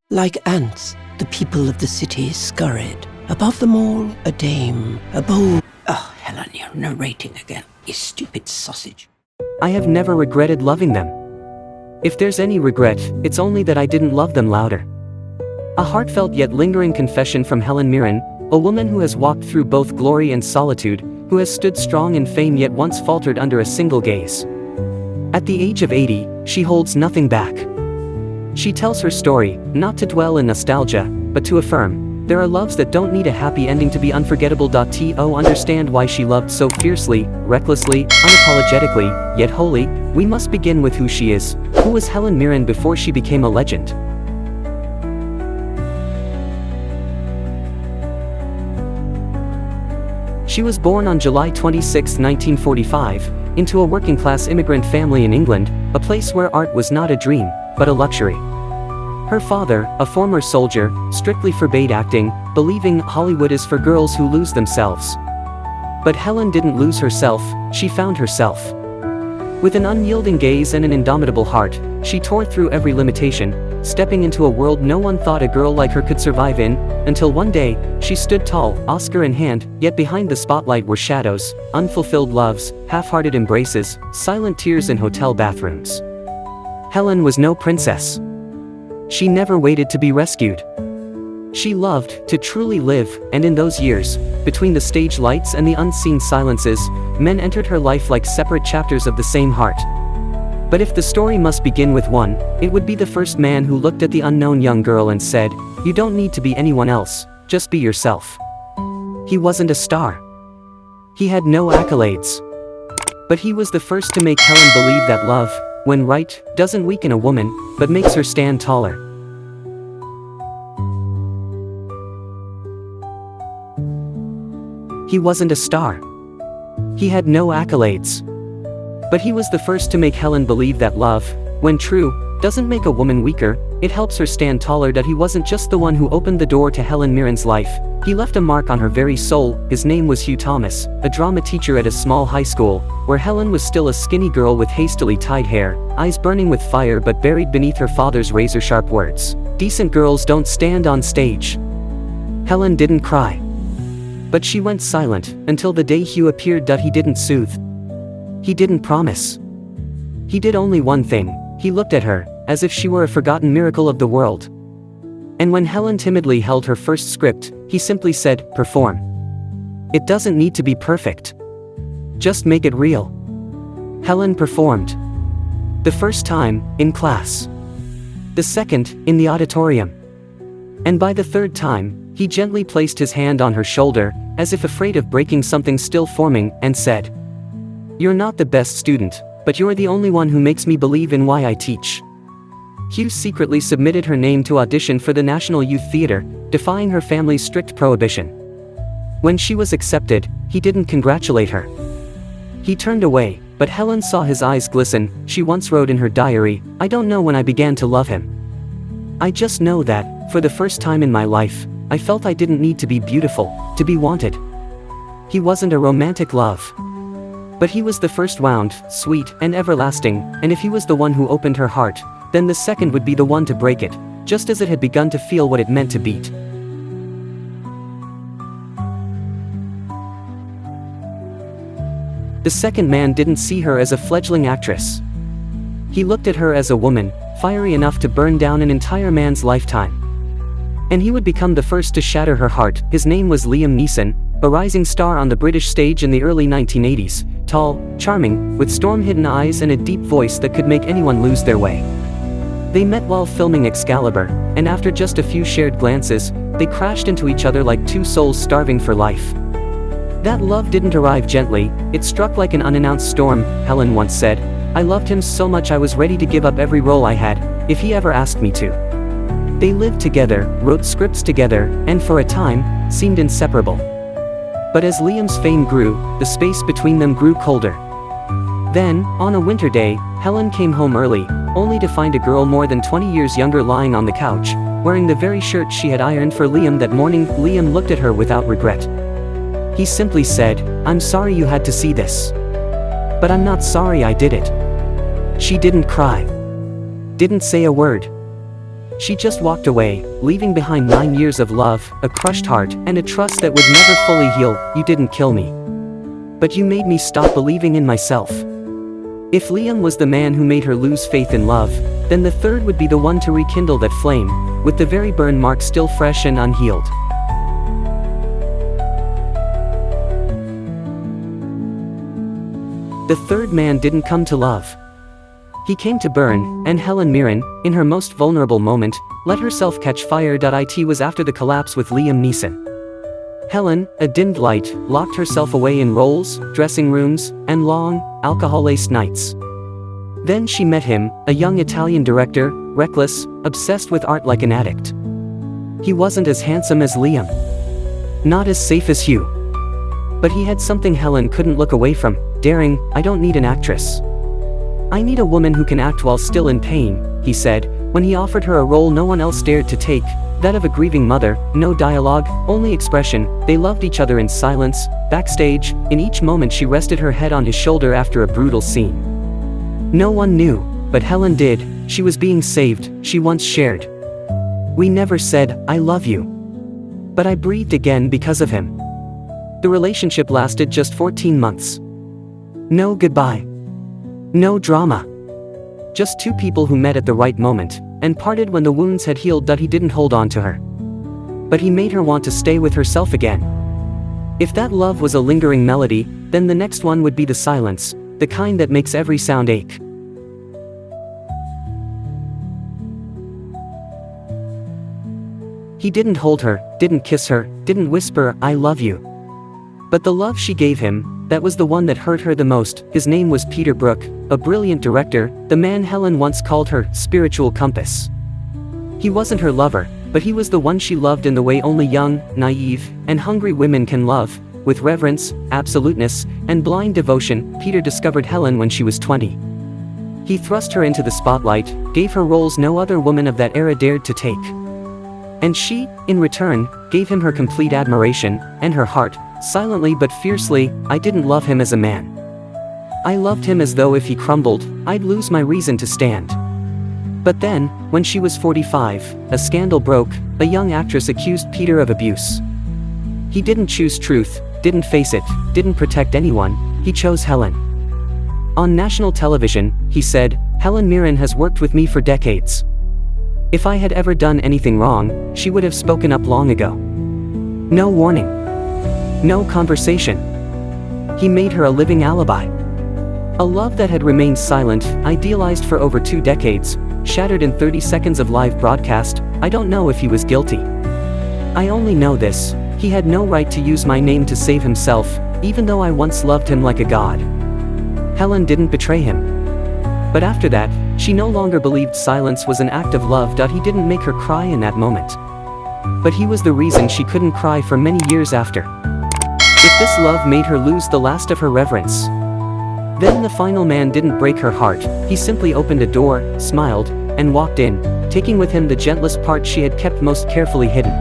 Like ants, the people of the city scurried. Above them all, a dame, a bold... Oh, Helen, you're narrating again, you stupid sausage. I have never regretted loving them. If there's any regret, it's only that I didn't love them louder. A heartfelt yet lingering confession from Helen Mirren, a woman who has walked through both glory and solitude, who has stood strong in fame yet once faltered under a single gaze. At the age of 80, she holds nothing back. She tells her story, not to dwell in nostalgia, but to affirm, there are loves that don't need a happy ending to be unforgettable. To understand why she loved so fiercely, recklessly, unapologetically, yet wholly, we must begin with who she is. Who was Helen Mirren before she became a legend? She was born on July 26, 1945, into a working-class immigrant family in England, a place where art was not a dream, but a luxury. Her father, a former soldier, strictly forbade acting, believing Hollywood is for girls who lose themselves. But Helen didn't lose herself, she found herself. With an unyielding gaze and an indomitable heart, she tore through every limitation, stepping into a world no one thought a girl like her could survive in, until one day, she stood tall, Oscar in hand, yet behind the spotlight were shadows, unfulfilled loves, half-hearted embraces, silent tears in hotel bathrooms. Helen was no princess. She never waited to be rescued. She loved to truly live, and in those years, between the stage lights and the unseen silences, men entered her life like separate chapters of the same heart. But if the story must begin with one, it would be the first man who looked at the unknown young girl and said, "You don't need to be anyone else, just be yourself." He wasn't a star. He had no accolades. But he was the first to make Helen believe that love, when right, doesn't weaken a woman, but makes her stand taller. He wasn't a star. He had no accolades. But he was the first to make Helen believe that love, when true, doesn't make a woman weaker, it helps her stand taller. That he wasn't just the one who opened the door to Helen Mirren's life, he left a mark on her very soul. His name was Hugh Thomas, a drama teacher at a small high school, where Helen was still a skinny girl with hastily tied hair, eyes burning with fire but buried beneath her father's razor-sharp words. "Decent girls don't stand on stage." Helen didn't cry. But she went silent, until the day Hugh appeared. He didn't soothe. He didn't promise. He did only one thing, he looked at her, as if she were a forgotten miracle of the world. And when Helen timidly held her first script, he simply said, "Perform. It doesn't need to be perfect. Just make it real." Helen performed. The first time, in class. The second, in the auditorium. And by the third time, he gently placed his hand on her shoulder, as if afraid of breaking something still forming, and said, "You're not the best student, but you're the only one who makes me believe in why I teach." Hugh secretly submitted her name to audition for the National Youth Theatre, defying her family's strict prohibition. When she was accepted, he didn't congratulate her. He turned away, but Helen saw his eyes glisten. She once wrote in her diary, "I don't know when I began to love him. I just know that, for the first time in my life, I felt I didn't need to be beautiful, to be wanted." He wasn't a romantic love. But he was the first wound, sweet, and everlasting, and if he was the one who opened her heart, then the second would be the one to break it, just as it had begun to feel what it meant to beat. The second man didn't see her as a fledgling actress. He looked at her as a woman, fiery enough to burn down an entire man's lifetime. And he would become the first to shatter her heart. His name was Liam Neeson, a rising star on the British stage in the early 1980s, tall, charming, with storm-hidden eyes and a deep voice that could make anyone lose their way. They met while filming Excalibur, and after just a few shared glances, they crashed into each other like two souls starving for life. That love didn't arrive gently, it struck like an unannounced storm. Helen once said, "I loved him so much I was ready to give up every role I had, if he ever asked me to." They lived together, wrote scripts together, and for a time, seemed inseparable. But as Liam's fame grew, the space between them grew colder. Then, on a winter day, Helen came home early, only to find a girl more than 20 years younger lying on the couch, wearing the very shirt she had ironed for Liam that morning. Liam looked at her without regret. He simply said, "I'm sorry you had to see this. But I'm not sorry I did it." She didn't cry. Didn't say a word. She just walked away, leaving behind 9 years of love, a crushed heart, and a trust that would never fully heal. You didn't kill me, but you made me stop believing in myself. If Liam was the man who made her lose faith in love, then the third would be the one to rekindle that flame, with the very burn mark still fresh and unhealed. The third man didn't come to love. He came to burn, and Helen Mirren, in her most vulnerable moment, let herself catch fire. It was after the collapse with Liam Neeson. Helen, a dimmed light, locked herself away in rolls, dressing rooms, and long, alcohol-laced nights. Then she met him, a young Italian director, reckless, obsessed with art like an addict. He wasn't as handsome as Liam. Not as safe as Hugh. But he had something Helen couldn't look away from, daring. I don't need an actress. I need a woman who can act while still in pain, he said, when he offered her a role no one else dared to take, that of a grieving mother. No dialogue, only expression. They loved each other in silence. Backstage, in each moment she rested her head on his shoulder after a brutal scene. No one knew, but Helen did. She was being saved, she once shared. We never said, I love you. But I breathed again because of him. The relationship lasted just 14 months. No goodbye. No drama. Just two people who met at the right moment, and parted when the wounds had healed. He didn't hold on to her, but he made her want to stay with herself again. If that love was a lingering melody, then the next one would be the silence, the kind that makes every sound ache. He didn't hold her, didn't kiss her, didn't whisper, I love you. But the love she gave him, that was the one that hurt her the most. His name was Peter Brook, a brilliant director, the man Helen once called her spiritual compass. He wasn't her lover, but he was the one she loved in the way only young, naive, and hungry women can love, with reverence, absoluteness, and blind devotion. Peter discovered Helen when she was 20. He thrust her into the spotlight, gave her roles no other woman of that era dared to take. And she, in return, gave him her complete admiration, and her heart, silently but fiercely. I didn't love him as a man. I loved him as though if he crumbled, I'd lose my reason to stand. But then, when she was 45, a scandal broke. A young actress accused Peter of abuse. He didn't choose truth, didn't face it, didn't protect anyone, he chose Helen. On national television, he said, Helen Mirren has worked with me for decades. If I had ever done anything wrong, she would have spoken up long ago. No warning. No conversation. He made her a living alibi. A love that had remained silent, idealized for over 2 decades, shattered in 30 seconds of live broadcast. I don't know if he was guilty. I only know this, he had no right to use my name to save himself, even though I once loved him like a god. Helen didn't betray him. But after that, she no longer believed silence was an act of love. He didn't make her cry in that moment. But he was the reason she couldn't cry for many years after. If this love made her lose the last of her reverence, then the final man didn't break her heart. He simply opened a door, smiled, and walked in, taking with him the gentlest part she had kept most carefully hidden.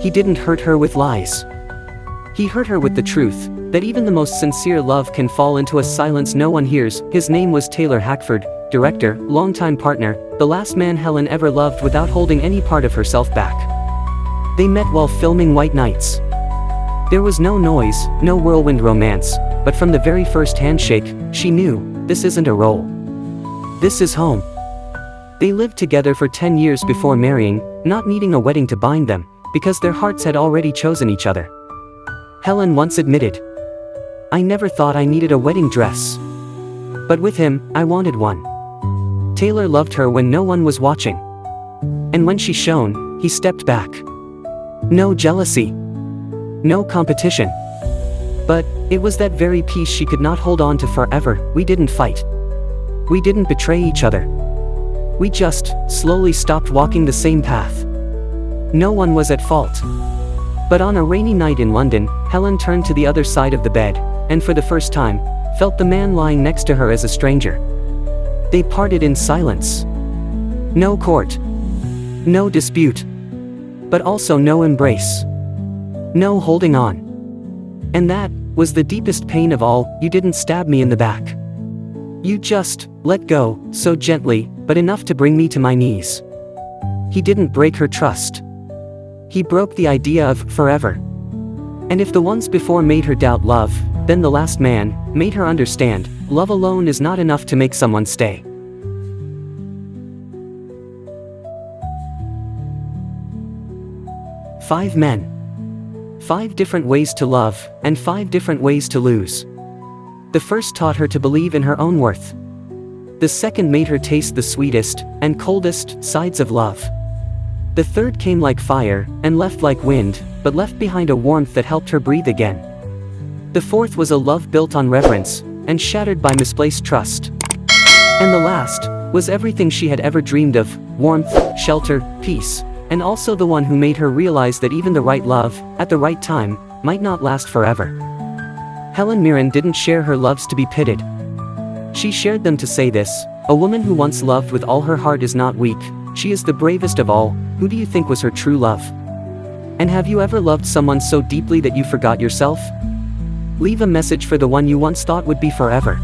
He didn't hurt her with lies. He hurt her with the truth, that even the most sincere love can fall into a silence no one hears. His name was Taylor Hackford, director, longtime partner, the last man Helen ever loved without holding any part of herself back. They met while filming White Nights. There was no noise, no whirlwind romance, but from the very first handshake, she knew, this isn't a role. This is home. They lived together for 10 years before marrying, not needing a wedding to bind them, because their hearts had already chosen each other. Helen once admitted, I never thought I needed a wedding dress. But with him, I wanted one. Taylor loved her when no one was watching. And when she shone, he stepped back. No jealousy. No competition. But it was that very peace she could not hold on to forever. We didn't fight. We didn't betray each other. We just slowly stopped walking the same path. No one was at fault. But on a rainy night in London, Helen turned to the other side of the bed, and for the first time, felt the man lying next to her as a stranger. They parted in silence. No court. No dispute. But also no embrace. No holding on. And that was the deepest pain of all. You didn't stab me in the back. You just let go, so gently, but enough to bring me to my knees. He didn't break her trust. He broke the idea of forever. And if the ones before made her doubt love, then the last man made her understand love alone is not enough to make someone stay. Five men. 5 different ways to love, and 5 different ways to lose. The first taught her to believe in her own worth. The second made her taste the sweetest and coldest sides of love. The third came like fire and left like wind, but left behind a warmth that helped her breathe again. The fourth was a love built on reverence and shattered by misplaced trust. And the last was everything she had ever dreamed of: warmth, shelter, peace, and also the one who made her realize that even the right love, at the right time, might not last forever. Helen Mirren didn't share her loves to be pitied. She shared them to say this: a woman who once loved with all her heart is not weak, she is the bravest of all. Who do you think was her true love? And have you ever loved someone so deeply that you forgot yourself? Leave a message for the one you once thought would be forever.